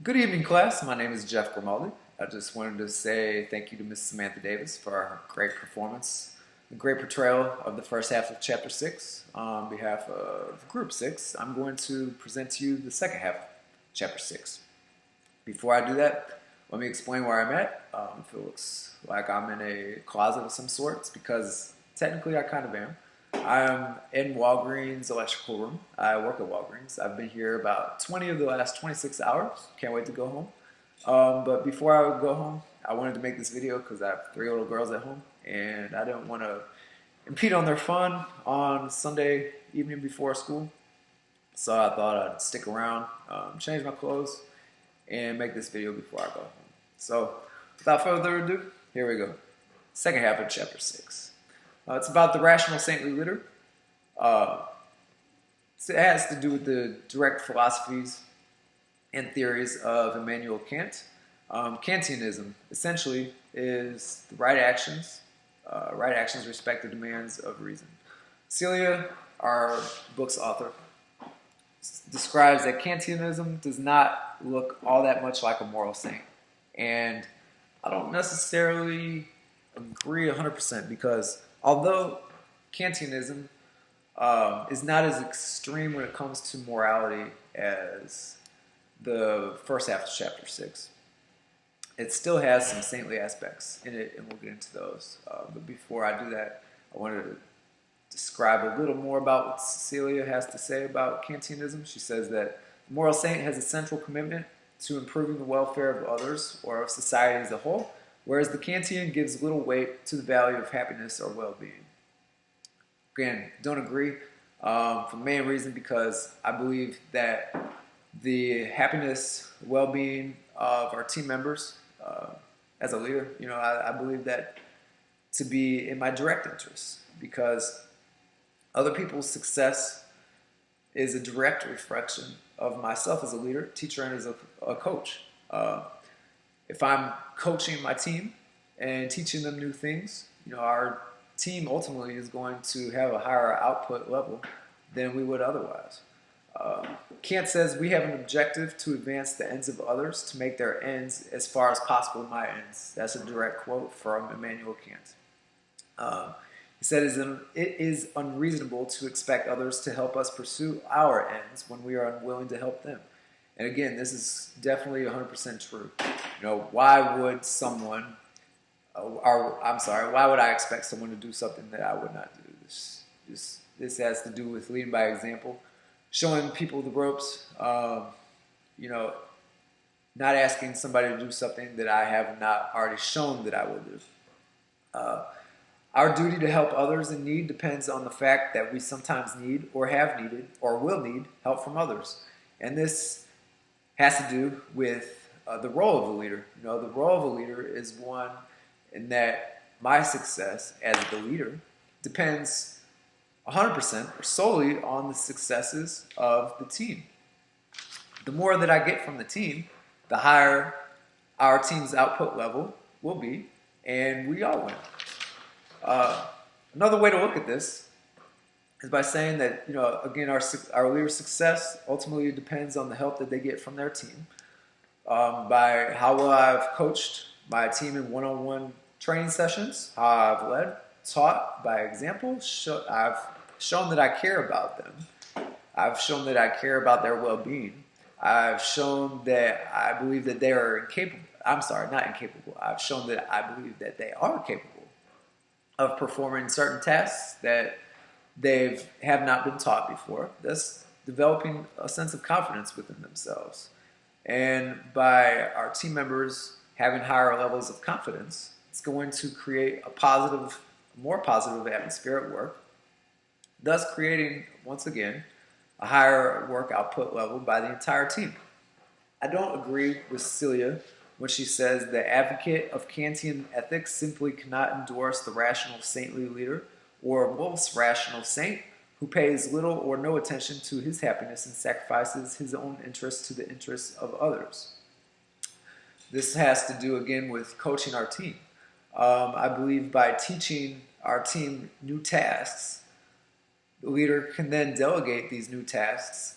Good evening, class. My name is Jeff Grimaldi. I just wanted to say thank you to Miss Samantha Davis for her great performance, the great portrayal of the first half of Chapter 6. On behalf of Group 6, I'm going to present to you the second half of Chapter 6. Before I do that, let me explain where I'm at. If it looks like I'm in a closet of some sorts, because technically I kind of am. I'm in Walgreens electrical room. I work at Walgreens. I've been here about 20 of the last 26 hours. Can't wait to go home. But before I would go home, I wanted to make this video because I have 3 little girls at home, and I didn't want to impede on their fun on Sunday evening before school. So I thought I'd stick around, change my clothes, and make this video before I go home. So without further ado, here we go. Second half of Chapter 6. It's about the rational saintly leader. It has to do with the direct philosophies and theories of Immanuel Kant. Kantianism essentially is the right actions respect the demands of reason. Celia, our book's author, describes that Kantianism does not look all that much like a moral saint. And I don't necessarily agree 100% because although Kantianism is not as extreme when it comes to morality as the first half of Chapter 6, it still has some saintly aspects in it, and we'll get into those. But before I do that, I wanted to describe a little more about what Cecilia has to say about Kantianism. She says that the moral saint has a central commitment to improving the welfare of others or of society as a whole, whereas the Kantian gives little weight to the value of happiness or well-being. Again, don't agree for the main reason because I believe that the happiness, well-being of our team members as a leader, I believe that to be in my direct interest because other people's success is a direct reflection of myself as a leader, teacher, and as a coach. If I'm coaching my team and teaching them new things, our team ultimately is going to have a higher output level than we would otherwise. Kant says we have an objective to advance the ends of others to make their ends as far as possible my ends. That's a direct quote from Immanuel Kant. He said it is unreasonable to expect others to help us pursue our ends when we are unwilling to help them. And again, this is definitely 100% true. Why would someone, why would I expect someone to do something that I would not do? This has to do with leading by example, showing people the ropes, not asking somebody to do something that I have not already shown that I will do. Our duty to help others in need depends on the fact that we sometimes need or have needed or will need help from others. And this has to do with the role of a leader. The role of a leader is one in that my success as the leader depends 100% or solely on the successes of the team. The more that I get from the team, the higher our team's output level will be, and we all win. Another way to look at this is by saying that, again, our leader's success ultimately depends on the help that they get from their team. By how well I've coached my team in one-on-one training sessions, how I've led, taught by example, I've shown that I care about them. I've shown that I care about their well-being. I've shown that I believe that they are incapable. I'm sorry, not incapable. I've shown that I believe that they are capable of performing certain tasks that they have not been taught before. That's developing a sense of confidence within themselves. And by our team members having higher levels of confidence, it's going to create a more positive atmosphere at work, thus creating, once again, a higher work output level by the entire team. I don't agree with Celia when she says the advocate of Kantian ethics simply cannot endorse the rational saintly leader or Wolff's rational saint who pays little or no attention to his happiness and sacrifices his own interests to the interests of others. This has to do, again, with coaching our team. I believe by teaching our team new tasks, The leader can then delegate these new tasks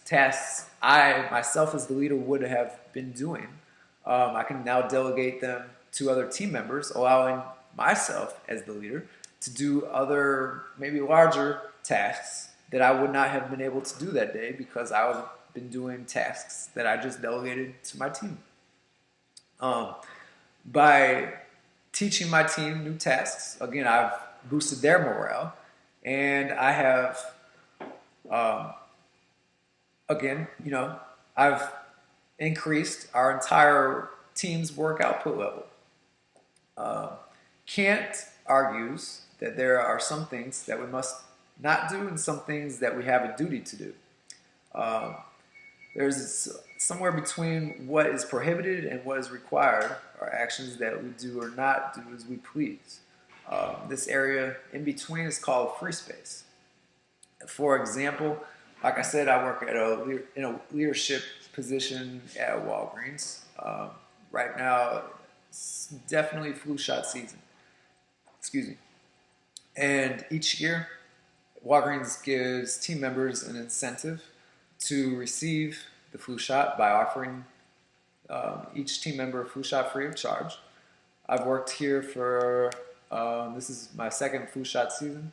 I, myself as the leader, would have been doing, I can now delegate them to other team members, allowing myself as the leader to do other, maybe larger tasks that I would not have been able to do that day because I've been doing tasks that I just delegated to my team. By teaching my team new tasks, again, I've boosted their morale, and I have, again, I've increased our entire team's work output level. Kant argues that there are some things that we must not do and some things that we have a duty to do. There's somewhere between what is prohibited and what is required are actions that we do or not do as we please. This area in between is called free space. For example, like I said, I work in a leadership position at Walgreens. Right now, it's definitely flu shot season. Excuse me. And each year, Walgreens gives team members an incentive to receive the flu shot by offering each team member a flu shot free of charge. I've worked here for, this is my second flu shot season.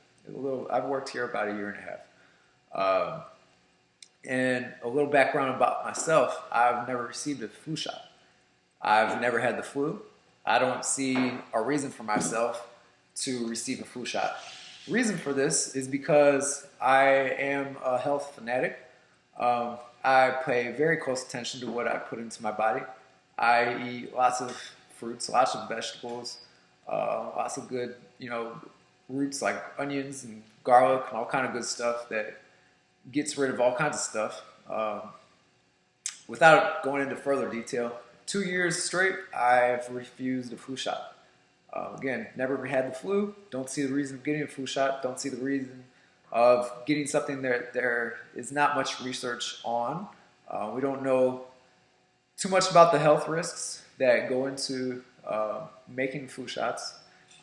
I've worked here about a year and a half. And a little background about myself, I've never received a flu shot. I've never had the flu. I don't see a reason for myself to receive a flu shot. The reason for this is because I am a health fanatic. I pay very close attention to what I put into my body. I eat lots of fruits, lots of vegetables, lots of good, roots like onions and garlic and all kind of good stuff that gets rid of all kinds of stuff. Without going into further detail, 2 years straight, I've refused a flu shot. Again, never had the flu, don't see the reason of getting a flu shot, don't see the reason of getting something that there is not much research on. We don't know too much about the health risks that go into making flu shots.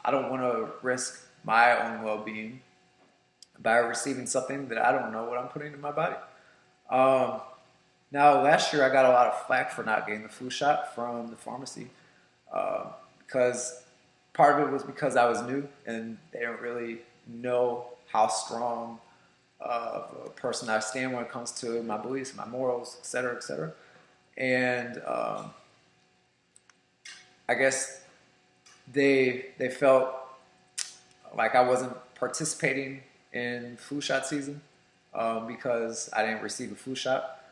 I don't want to risk my own well-being by receiving something that I don't know what I'm putting in my body. Now, last year I got a lot of flack for not getting the flu shot from the pharmacy because part of it was because I was new and they don't really know how strong of a person I stand when it comes to my beliefs, my morals, et cetera, et cetera. And I guess they felt like I wasn't participating in flu shot season because I didn't receive a flu shot.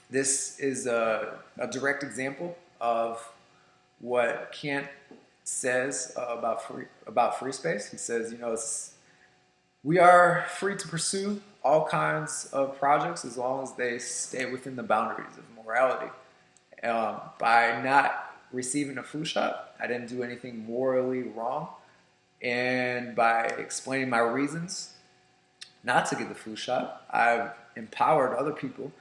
This is a direct example of what Kant says about free space. He says, we are free to pursue all kinds of projects as long as they stay within the boundaries of morality. By not receiving a flu shot, I didn't do anything morally wrong. And by explaining my reasons not to get the flu shot, I've empowered other people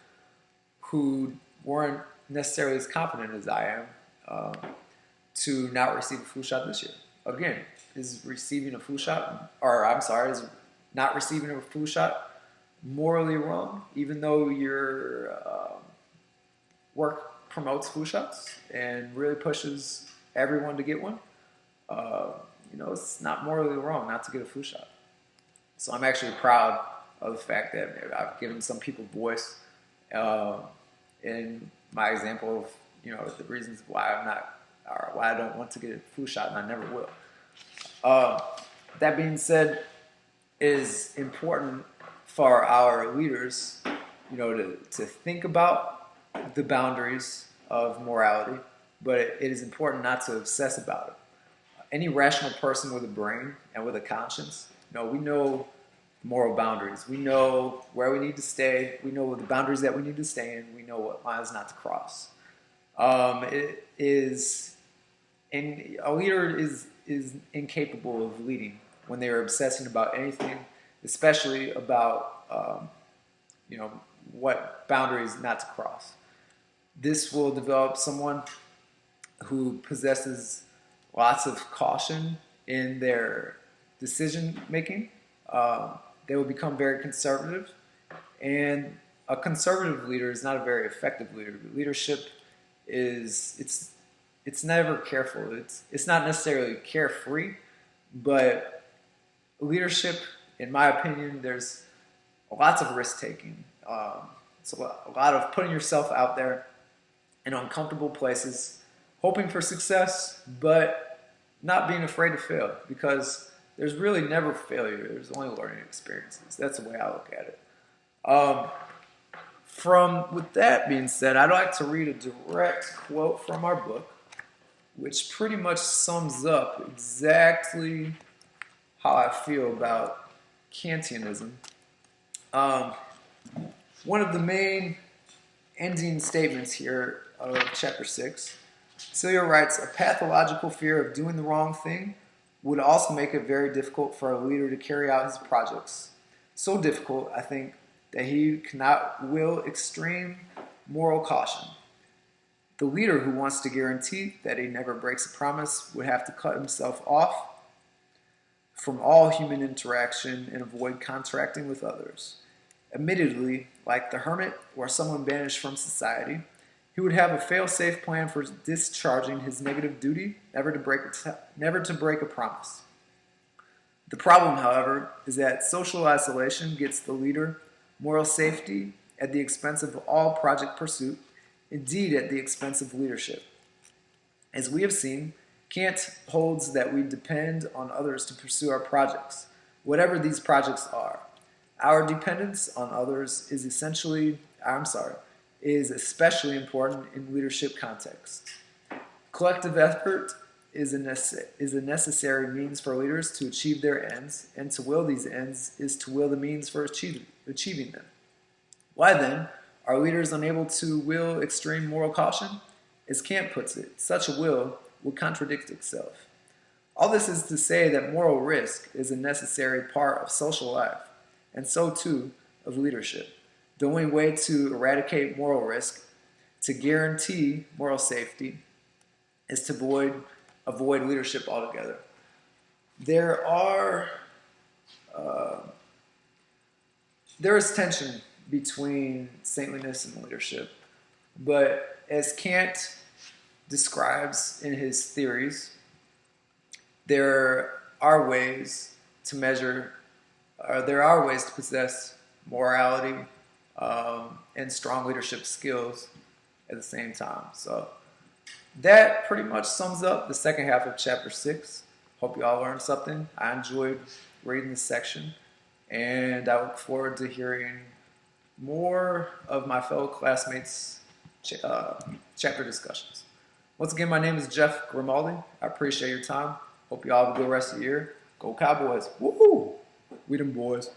who weren't necessarily as confident as I am to not receive a flu shot this year. Again, is receiving a flu shot, is not receiving a flu shot morally wrong, even though your work promotes flu shots and really pushes everyone to get one? It's not morally wrong not to get a flu shot. So I'm actually proud of the fact that I've given some people voice in my example of the reasons why why I don't want to get a flu shot, and I never will. That being said, it is important for our leaders, to think about the boundaries of morality, but it is important not to obsess about it. Any rational person with a brain and with a conscience, we know moral boundaries. We know where we need to stay. We know the boundaries that we need to stay in. We know what lines not to cross. A leader is incapable of leading when they are obsessing about anything, especially about what boundaries not to cross. This will develop someone who possesses lots of caution in their decision making. They will become very conservative, and a conservative leader is not a very effective leader. Leadership is it's never careful. It's not necessarily carefree, but leadership, in my opinion, there's lots of risk taking. It's a lot of putting yourself out there in uncomfortable places, hoping for success, but not being afraid to fail, because there's really never failure. There's only learning experiences. That's the way I look at it. With that being said, I'd like to read a direct quote from our book, which pretty much sums up exactly how I feel about Kantianism. One of the main ending statements here of chapter 6, Celia writes, "A pathological fear of doing the wrong thing would also make it very difficult for a leader to carry out his projects. So difficult, I think, that he cannot will extreme moral caution. The leader who wants to guarantee that he never breaks a promise would have to cut himself off from all human interaction and avoid contracting with others. Admittedly, like the hermit or someone banished from society, he would have a fail-safe plan for discharging his negative duty, never to break a promise. The problem, however, is that social isolation gets the leader moral safety at the expense of all project pursuit, indeed at the expense of leadership. As we have seen, Kant holds that we depend on others to pursue our projects, whatever these projects are. Our dependence on others is especially important in leadership contexts. Collective effort is a necessary means for leaders to achieve their ends, and to will these ends is to will the means for achieving them. Why then are leaders unable to will extreme moral caution? As Kant puts it, such a will would contradict itself. All this is to say that moral risk is a necessary part of social life, and so too of leadership. The only way to eradicate moral risk, to guarantee moral safety, is to avoid leadership altogether. There is tension between saintliness and leadership, but as Kant describes in his theories, there are ways to possess morality and strong leadership skills at the same time. So that pretty much sums up the second half of chapter 6. Hope you all learned something. I enjoyed reading this section, and I look forward to hearing more of my fellow classmates' chapter discussions. Once again, my name is Jeff Grimaldi. I appreciate your time. Hope you all have a good rest of the year. Go Cowboys. Woohoo! We them boys.